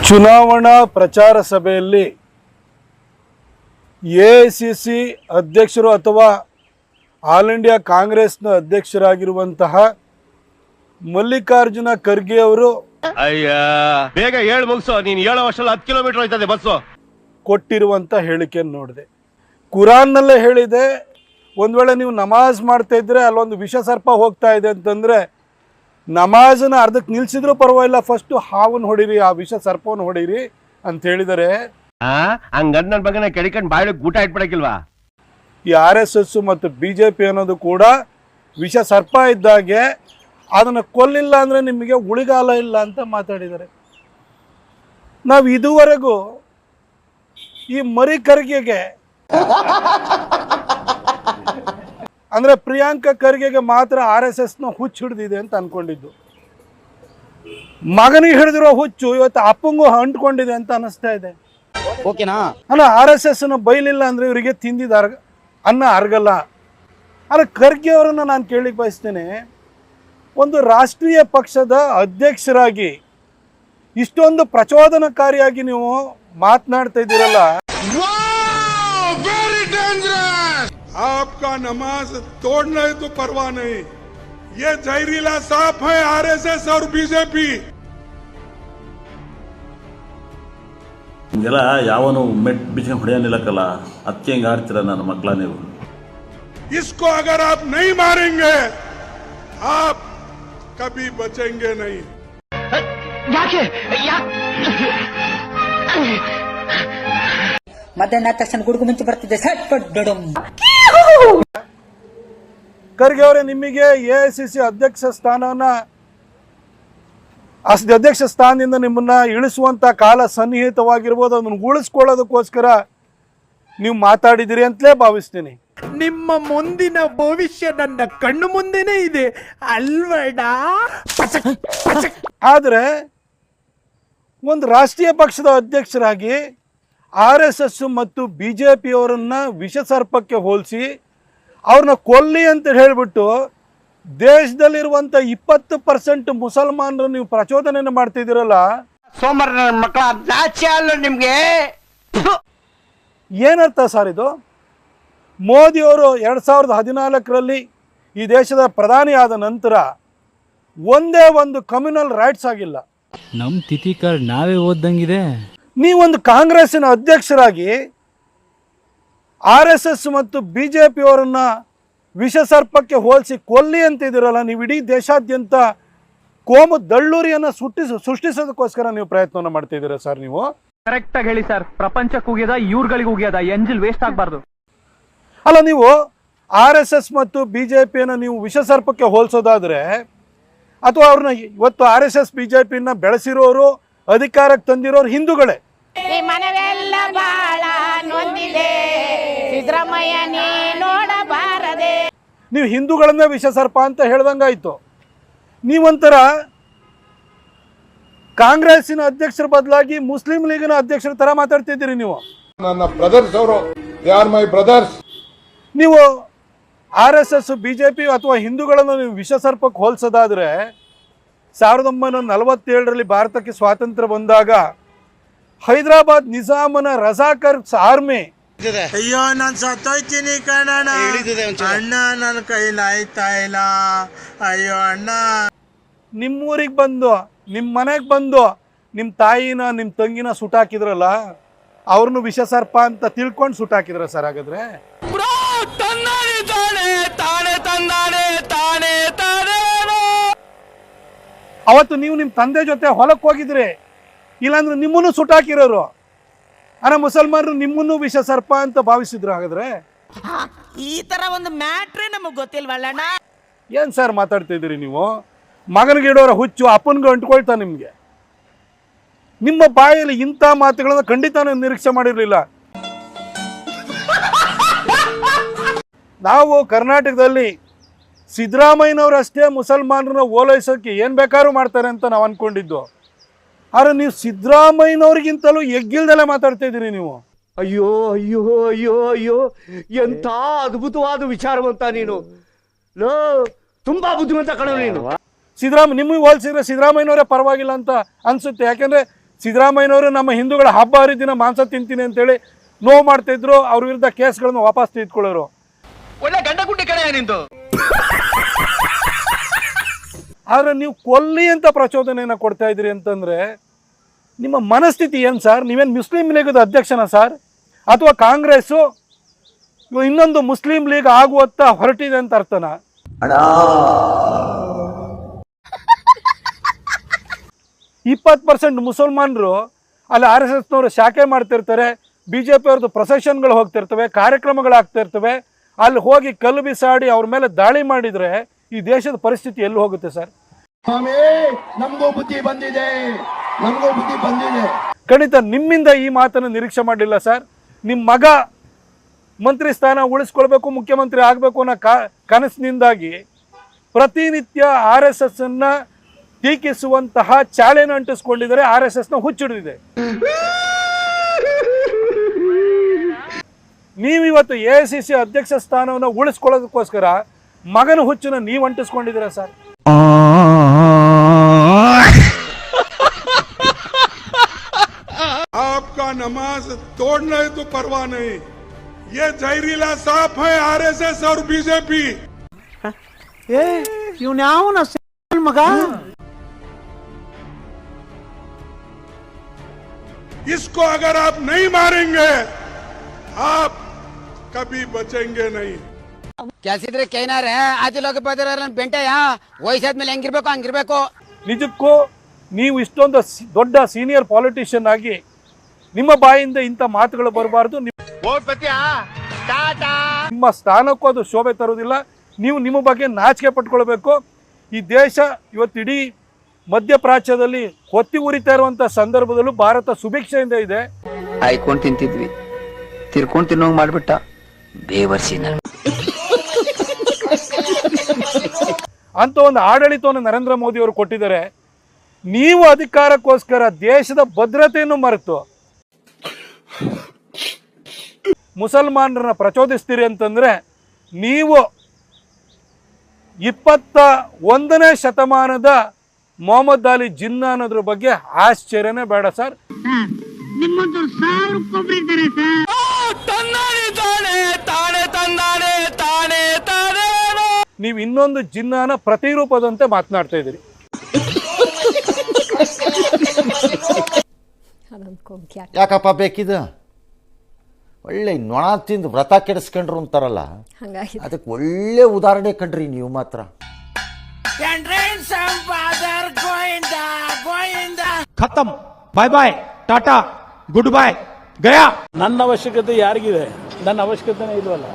ಚುನಾವಣಾ ಪ್ರಚಾರ ಸಭೆಯಲ್ಲಿ ಎಐಸಿಸಿ ಅಧ್ಯಕ್ಷರು ಅಥವಾ ಆಲ್ ಇಂಡಿಯಾ ಕಾಂಗ್ರೆಸ್ನ ಅಧ್ಯಕ್ಷರಾಗಿರುವಂತಹ ಮಲ್ಲಿಕಾರ್ಜುನ ಖರ್ಗೆ ಅವರು ಬೇಗ ಹೇಳಿ ಮುಗಿಸೋ, ನೀನು ಹೇಳೋ ವರ್ಷದಲ್ಲಿ 10 ಕಿಲೋಮೀಟರ್ ಹೋಯ್ತದೆ ಬಸ್ಸು. ಕೊಟ್ಟಿರುವಂಥ ಹೇಳಿಕೆಯನ್ನು ನೋಡಿದೆ. ಕುರಾನ್ನಲ್ಲೇ ಹೇಳಿದೆ, ಒಂದು ವೇಳೆ ನೀವು ನಮಾಜ್ ಮಾಡ್ತಾ ಇದ್ರೆ ಅಲ್ಲೊಂದು ವಿಷ ಸರ್ಪ ಹೋಗ್ತಾ ಇದೆ ಅಂತಂದರೆ ನಮಾಜನ್ನ ಅರ್ಧಕ್ಕೆ ನಿಲ್ಸಿದ್ರೂ ಪರವಾಗಿಲ್ಲ, ಫಸ್ಟ್ ಹಾವನ್ನು ಹೊಡೀರಿ, ಆ ವಿಷ ಸರ್ಪವನ್ನು ಹೊಡೀರಿ ಅಂತ ಹೇಳಿದರೆ, ಹಂಗಂದ್ ನನ್ನ ಬಗ್ಗೆ ಕೆಡಿಕೊಂಡು ಬಾಯಿಗೆ ಊಟ ಇಟ್ಬಿಡಕ್ಕಿಲ್ವಾ? ಈ RSS ಮತ್ತು BJP ಅನ್ನೋದು ಕೂಡ ವಿಷ ಸರ್ಪ ಇದ್ದಾಗೆ, ಅದನ್ನು ಕೊಲ್ಲಿಲ್ಲ ಅಂದರೆ ನಿಮಗೆ ಉಳಿಗಾಲ ಇಲ್ಲ ಅಂತ ಮಾತಾಡಿದ್ದಾರೆ. ನಾವು ಇದುವರೆಗೂ ಈ ಮರಿ ಖರ್ಗೆಗೆ ಅಂದರೆ ಪ್ರಿಯಾಂಕಾ ಖರ್ಗೆಗೆ ಮಾತ್ರ RSSನ ಹುಚ್ಚು ಹಿಡಿದಿದೆ ಅಂತ ಅಂದ್ಕೊಂಡಿದ್ದು. ಮಗನಿಗೆ ಹಿಡಿದಿರೋ ಹುಚ್ಚು ಇವತ್ತು ಅಪ್ಪಂಗೂ ಅಂಟ್ಕೊಂಡಿದೆ ಅಂತ ಅನಿಸ್ತಾ ಇದೆ. ಓಕೆನಾ? ಅಲ್ಲ, RSSನ ಬೈಲಿಲ್ಲ ಅಂದರೆ ಇವರಿಗೆ ತಿಂದಿದ್ದ ಅನ್ನ ಅರ್ಗಲ್ಲ. ಆದರೆ ಖರ್ಗೆ ಅವರನ್ನು ನಾನು ಕೇಳಿಕ್ಕೆ ಬಯಸ್ತೇನೆ, ಒಂದು ರಾಷ್ಟ್ರೀಯ ಪಕ್ಷದ ಅಧ್ಯಕ್ಷರಾಗಿ ಇಷ್ಟೊಂದು ಪ್ರಚೋದನಕಾರಿಯಾಗಿ ನೀವು ಮಾತನಾಡ್ತಾ ಇದ್ದೀರಲ್ಲ, आपका नमाज तोड़ना है तो परवाह नहीं, ये जहरीला सांप है RSS और BJP. ಹಿಂಗೆಲ್ಲ ಯಾವನು ಮೆಟ್ ಬಿಚ್ಕೊಂಡು ಹೊಡೆಯಲಿಲ್ಲಕ್ಕಲ್ಲ, ಅದಕ್ಕೆ ಹಿಂಗೆ ಆಡ್ತೀರ ನನ್ನ ಮಕ್ಕಳ ನೀವು. इसको अगर आप नहीं मारेंगे आप कभी बचेंगे नहीं. ಮಧ್ಯಾಹ್ನ ತಕ್ಷಣ ಗುಡುಗು ಮುಂಚೆ ಬರ್ತಿದ್ದೆ ಖರ್ಗೆ ಅವರೇ, ನಿಮಗೆ AICC ಅಧ್ಯಕ್ಷ ಸ್ಥಾನದಿಂದ ನಿಮ್ಮನ್ನ ಇಳಿಸುವಂತ ಕಾಲ ಸನ್ನಿಹಿತವಾಗಿರ್ಬೋದು, ಅದನ್ನು ಉಳಿಸ್ಕೊಳ್ಳೋದಕ್ಕೋಸ್ಕರ ನೀವು ಮಾತಾಡಿದಿರಿ ಅಂತಲೇ ಭಾವಿಸ್ತೀನಿ. ನಿಮ್ಮ ಮುಂದಿನ ಭವಿಷ್ಯ ನನ್ನ ಕಣ್ಣು ಮುಂದೆನೇ ಇದೆ ಅಲ್ವಡ. ಆದರೆ ಒಂದು ರಾಷ್ಟ್ರೀಯ ಪಕ್ಷದ ಅಧ್ಯಕ್ಷರಾಗಿ RSS ಮತ್ತು BJP ಅವರನ್ನ ವಿಷ ಸರ್ಪಕ್ಕೆ ಹೋಲಿಸಿ ಅವ್ರನ್ನ ಕೊಲ್ಲಿ ಅಂತ ಹೇಳಿಬಿಟ್ಟು ದೇಶದಲ್ಲಿರುವಂಥ 20% ಮುಸಲ್ಮಾನರು ನೀವು ಪ್ರಚೋದನೆ ಮಾಡ್ತಿದ್ದೀರಲ್ಲ, ಸೋಮರ ಮಕ್ಕಳ ನಾಚೆ ಅಲ್ಲ ನಿಮ್ಗೆ. ಏನರ್ಥ ಸರ್ ಇದು? ಮೋದಿಯವರು 2014ರಲ್ಲಿ ಈ ದೇಶದ ಪ್ರಧಾನಿ ಆದ ನಂತರ ಒಂದೇ ಒಂದು ಕಮ್ಯುನಲ್ ರೈಟ್ಸ್ ಆಗಿಲ್ಲ. ನಮ್ಮ ತಿಥಿ ಕಾರ್ಡ್ ನಾವೇ ಓದ್ದಂಗಿದೆ. ನೀವೊಂದು ಕಾಂಗ್ರೆಸ್ಸಿನ ಅಧ್ಯಕ್ಷರಾಗಿ RSS ಮತ್ತು BJP ಅವರನ್ನ ವಿಷ ಸರ್ಪಕ್ಕೆ ಹೋಲಿಸಿ ಕೊಲ್ಲಿ ಅಂತಿದ್ದೀರಲ್ಲ, ನೀವು ಇಡೀ ದೇಶಾದ್ಯಂತ ಕೋಮು ದಳ್ಳೂರಿಯನ್ನು ಸೃಷ್ಟಿಸೋದಕ್ಕೋಸ್ಕರ ನೀವು ಪ್ರಯತ್ನವನ್ನು ಮಾಡ್ತಿದ್ದೀರಾ ಸರ್. ನೀವು ಕರೆಕ್ಟ್ ಆಗಿ ಹೇಳಿ ಸರ್, ಪ್ರಪಂಚಕ್ಕೆ ಉಗಿಯದ ಇವ್ರುಗಳಿಗೆ ಉಗಿಯದ ಎಂಜಿಲ್ ವೇಸ್ಟ್ ಆಗಬಾರ್ದು. ಅಲ್ಲ, ನೀವು RSS ಮತ್ತು BJPಯನ್ನು ನೀವು ವಿಷ ಸರ್ಪಕ್ಕೆ ಹೋಲಿಸೋದಾದ್ರೆ, ಅಥವಾ ಅವ್ರನ್ನ ಇವತ್ತು RSS BJPನ ಬೆಳೆಸಿರೋರು ಅಧಿಕಾರಕ್ಕೆ ತಂದಿರೋರು ಹಿಂದೂಗಳೇ. ಈ ಮನವೆಲ್ಲ ಬಾಳ ನೊಂದಿದೆ ಸಿದ್ದರಾಮಯ್ಯ ನೀ ನೋಡಬಾರದೆ. ನೀವು ಹಿಂದೂಗಳನ್ನ ವಿಷ ಸರ್ಪ ಅಂತ ಹೇಳ್ದಂಗಾಯ್ತು. ನೀವೊಂಥರ ಕಾಂಗ್ರೆಸ್ಸಿನ ಅಧ್ಯಕ್ಷರ ಬದಲಾಗಿ ಮುಸ್ಲಿಂ ಲೀಗಿನ ಅಧ್ಯಕ್ಷರ ತರ ಮಾತಾಡ್ತಿದ್ದೀರಿ. ನೀವು ನನ್ನ ಬ್ರದರ್ಸ್ ಅವರು, ದೇ ಆರ್ ಮೈ ಬ್ರದರ್ಸ್. ನೀವು RSS BJP ಅಥವಾ ಹಿಂದೂಗಳನ್ನು ನೀವು ವಿಷ ಸರ್ಪಕ್ಕೆ ಹೋಲಿಸೋದಾದ್ರೆ, 1947ರಲ್ಲಿ ಭಾರತಕ್ಕೆ ಸ್ವಾತಂತ್ರ್ಯ ಬಂದಾಗ ಹೈದರಾಬಾದ್ ನಿಜಾಮನ ರಜಾಕರ್ ಆರ್ಮಿ, ಅಯ್ಯೋ ನಾನು ಸತ್ತೋಯ್ತೀನಿ ಕಣಣ್ಣ, ಅಣ್ಣ ನನ್ನ ಕೈಲಾಯ್ತಾ ಇಲ್ಲ, ಅಯ್ಯೋ ಅಣ್ಣ, ನಿಮ್ಮೂರಿಗೆ ಬಂದು ನಿಮ್ಮ ಮನೆಗೆ ಬಂದು ನಿಮ್ಮ ತಾಯಿನ ನಿಮ್ಮ ತಂಗಿನ ಸುಟ್ಟಾಕಿದ್ರಲ್ಲ, ಅವ್ರನ್ನು ವಿಷ ಸರ್ಪ ಅಂತ ತಿಳ್ಕೊಂಡು ಸುಟ್ಟಾಕಿದ್ರ ಸರ್? ಹಾಗಾದ್ರೆ ಅವತ್ತು ನೀವು ನಿಮ್ಮ ತಂದೆ ಜೊತೆ ಹೊಲಕ್ಕೆ ಹೋಗಿದ್ರಿ, ಇಲ್ಲಾಂದ್ರೆ ನಿಮ್ಮನ್ನು ಸುಟ್ಟಾಕಿರೋರು. ಅರೆ, ಮುಸಲ್ಮಾನರು ನಿಮ್ಮನ್ನು ವಿಷ ಸರ್ಪ ಅಂತ ಭಾವಿಸಿದ್ರು. ಹಾಗಾದ್ರೆ ಈ ತರ ಒಂದು ಮ್ಯಾಟ್ರೇ ನಮಗ್ ಗೊತ್ತಿಲ್ವಲ್ಲಣ್ಣ. ಏನ್ ಸರ್ ಮಾತಾಡ್ತಿದ್ದೀರಿ ನೀವು? ಮಗನಿಗೆ ಇಡೋರ ಹುಚ್ಚು ಅಪ್ಪನಿಗೆ ಅಂಟ್ಕೊಳ್ತಾ ನಿಮ್ಗೆ. ನಿಮ್ಮ ಬಾಯಲ್ಲಿ ಇಂಥ ಮಾತುಗಳನ್ನ ಖಂಡಿತ ನಿರೀಕ್ಷೆ ಮಾಡಿರ್ಲಿಲ್ಲ. ನಾವು ಕರ್ನಾಟಕದಲ್ಲಿ ಸಿದ್ದರಾಮಯ್ಯನವರಷ್ಟೇ ಮುಸಲ್ಮಾನರನ್ನ ಓಲೈಸೋಕೆ ಏನು ಬೇಕಾದ್ರೂ ಮಾಡ್ತಾರೆ ಅಂತ ನಾವು ಅಂದ್ಕೊಂಡಿದ್ದು. ಆದರೆ ನೀವು ಸಿದ್ದರಾಮಯ್ಯನವ್ರಿಗಿಂತಲೂ ಎಗ್ಗಿಲ್ದೆಲ್ಲ ಮಾತಾಡ್ತಾ ಇದ್ದೀರಿ ನೀವು. ಅಯ್ಯೋ ಅಯ್ಯೋ ಅಯ್ಯೋ ಅಯ್ಯೋ, ಎಂಥ ಅದ್ಭುತವಾದ ವಿಚಾರವಂತ ನೀನು. ತುಂಬಾ ಬುದ್ಧಿವಂತ ಕಣ ನೀನು. ನಿಮಗೆ ಹೋಲಿಸಿದ್ರೆ ಸಿದ್ದರಾಮಯ್ಯನವರೇ ಪರವಾಗಿಲ್ಲ ಅಂತ ಅನ್ಸುತ್ತೆ. ಯಾಕೆಂದ್ರೆ ಸಿದ್ದರಾಮಯ್ಯನವರು ನಮ್ಮ ಹಿಂದೂಗಳ ಹಬ್ಬ ಹರಿದಿನ ಮಾಂಸ ತಿಂತೀನಿ ಅಂತೇಳಿ ನೋವು ಮಾಡ್ತಿದ್ರು, ಅವ್ರ ವಿರುದ್ಧ ಕೇಸ್ಗಳನ್ನು ವಾಪಸ್ ತೆಗೆದುಕೊಳ್ಳೋರು. ಒಳ್ಳೆ ಗಂಡ ಗುಡ್ಡೆ ಕಡೆ ನಿಂದು. ಆದ್ರೆ ನೀವು ಕೊಲ್ಲಿ ಅಂತ ಪ್ರಚೋದನೆಯನ್ನು ಕೊಡ್ತಾ ಇದ್ರಿ ಅಂತಂದ್ರೆ ನಿಮ್ಮ ಮನಸ್ಥಿತಿ ಏನು ಸರ್? ನೀವೇನು ಮುಸ್ಲಿಂ ಲೀಗದ ಅಧ್ಯಕ್ಷನ ಸರ್, ಅಥವಾ ಕಾಂಗ್ರೆಸ್ಸು ಇನ್ನೊಂದು ಮುಸ್ಲಿಂ ಲೀಗ್ ಆಗುವತ್ತ ಹೊರಟಿದೆ ಅಂತ ಅರ್ಥನಾ? 20% ಮುಸಲ್ಮಾನರು ಅಲ್ಲಿ RSSನವರು ಶಾಖೆ ಮಾಡ್ತಿರ್ತಾರೆ, BJP ಅವ್ರದ್ದು ಪ್ರೊಸೆಷನ್ಗಳು ಹೋಗ್ತಿರ್ತವೆ, ಕಾರ್ಯಕ್ರಮಗಳಾಗ್ತಾ ಇರ್ತವೆ. ಅಲ್ಲಿ ಹೋಗಿ ಕಲ್ಲು ಬಿಸಾಡಿ ಅವ್ರ ಮೇಲೆ ದಾಳಿ ಮಾಡಿದರೆ ಈ ದೇಶದ ಪರಿಸ್ಥಿತಿ ಎಲ್ಲಿ ಹೋಗುತ್ತೆ ಸರ್? ನಮಗೂ ಬುದ್ಧಿ ಬಂದಿದೆ, ನಮಗೂ ಬುದ್ಧಿ ಬಂದಿದೆ. ಖಂಡಿತ ನಿಮ್ಮಿಂದ ಈ ಮಾತನ್ನು ನಿರೀಕ್ಷೆ ಮಾಡಲಿಲ್ಲ ಸರ್. ನಿಮ್ಮ ಮಗ ಮಂತ್ರಿ ಸ್ಥಾನ ಉಳಿಸ್ಕೊಳ್ಬೇಕು, ಮುಖ್ಯಮಂತ್ರಿ ಆಗಬೇಕು ಅನ್ನೋ ಕನಸಿನಿಂದಾಗಿ ಪ್ರತಿನಿತ್ಯ RSS ಅನ್ನ ಟೀಕಿಸುವಂತಹ ಚಾಳೆನ ಅಂಟಿಸ್ಕೊಂಡಿದ್ದಾರೆ. RSSನ ಹುಚ್ಚಿಡಿದಿದೆ. ನೀವಿವತ್ತು AICC ಅಧ್ಯಕ್ಷ ಸ್ಥಾನವನ್ನು ಉಳಿಸ್ಕೊಳ್ಳೋದಕ್ಕೋಸ್ಕರ ಮಗನ ಹುಚ್ಚನ್ನ ನೀವು ಅಂಟಿಸ್ಕೊಂಡಿದ್ದೀರಾ ಸರ್. आपका नमाज तोड़ना है तो परवाह नहीं, ये जहरीला सांप है RSS और बीजेपी. ಇವ್ನ್ಯಾವನ ಮಗ? इसको अगर आप नहीं मारेंगे आप कभी बचेंगे नहीं. ಕೆಲ್ಸಿದ್ರೆ ಕೈನಾರ ಆದಿಲೋಕ ಬದರ ಬೆಂಟೆಯ ವಯಸ್ಸಾದ್ಮೇಲೆ ಹೆಂಗಿರ್ಬೇಕು ಹಂಗಿರ್ಬೇಕು. ನಿಜಕ್ಕೂ ನೀವು ಇಷ್ಟೊಂದು ದೊಡ್ಡ ಸೀನಿಯರ್ ಪಾಲಿಟಿಷಿಯನ್ ಆಗಿ ನಿಮ್ಮ ಬಾಯಿಂದ ಇಂಥ ಮಾತುಗಳು ಬರಬಾರ್ದು. ನಿಮ್ಮ ಸ್ಥಾನಕ್ಕೂ ಅದು ಶೋಭೆ ತರುವುದಿಲ್ಲ. ನೀವು ನಿಮ್ಮ ಬಗ್ಗೆ ನಾಚಿಕೆ ಪಟ್ಕೊಳ್ಬೇಕು. ಈ ದೇಶ ಇವತ್ತು ಇಡೀ ಮಧ್ಯಪ್ರಾಚ್ಯದಲ್ಲಿ ಹೊತ್ತಿ ಉರಿತಾ ಇರುವಂಥ ಸಂದರ್ಭದಲ್ಲೂ ಭಾರತ ಸುಭಿಕ್ಷೆಯಿಂದ ಇದೆ. ಆಯ್ಕೊಂಡು ತಿಂತಿದ್ವಿ, ತಿರ್ಕೊಂಡು ತಿನ್ನೋಂಗ್ ಮಾಡ್ಬಿಟ್ಟ ಬೇವರ್ಸಿ. ಅಂತ ಒಂದು ಆಡಳಿತವನ್ನು ನರೇಂದ್ರ ಮೋದಿ ಅವರು ಕೊಟ್ಟಿದ್ದಾರೆ. ನೀವು ಅಧಿಕಾರಕ್ಕೋಸ್ಕರ ದೇಶದ ಭದ್ರತೆಯನ್ನು ಮರೆತು ಮುಸಲ್ಮಾನರನ್ನ ಪ್ರಚೋದಿಸ್ತೀರಿ ಅಂತಂದ್ರೆ ನೀವು 21ನೇ ಶತಮಾನದ ಮೊಹಮ್ಮದ್ ಅಲಿ ಜಿನ್ನಾ ಅನ್ನೋದ್ರ ಬಗ್ಗೆ ಆಶ್ಚರ್ಯನೇ ಬೇಡ ಸರ್. ನೀವು ಇನ್ನೊಂದು ಜಿನ್ನಾನ ಪ್ರತಿರೂಪದಂತೆ ಮಾತನಾಡ್ತಾ ಇದ್ದೀರಿ. ಯಾಕಪ್ಪ ಬೇಕಿದ? ಒಳ್ಳೆ ನೊಣ ತಿಂದು ವ್ರತ ಕೆಡಿಸ್ಕೊಂಡ್ರು ಅಂತಾರಲ್ಲ, ಅದಕ್ಕೆ ಒಳ್ಳೆ ಉದಾಹರಣೆ ಕಂಡ್ರಿ ನೀವು ಮಾತ್ರ. ಖತಮ್, ಬಾಯ್ ಬಾಯ್, ಟಾಟಾ, ಗುಡ್ ಬಾಯ್, ಗಯಾ. ನನ್ನ ಅವಶ್ಯಕತೆ ಯಾರಿಗಿದೆ? ನನ್ನ ಅವಶ್ಯಕತೆನೇ ಇಲ್ವಲ್ಲ.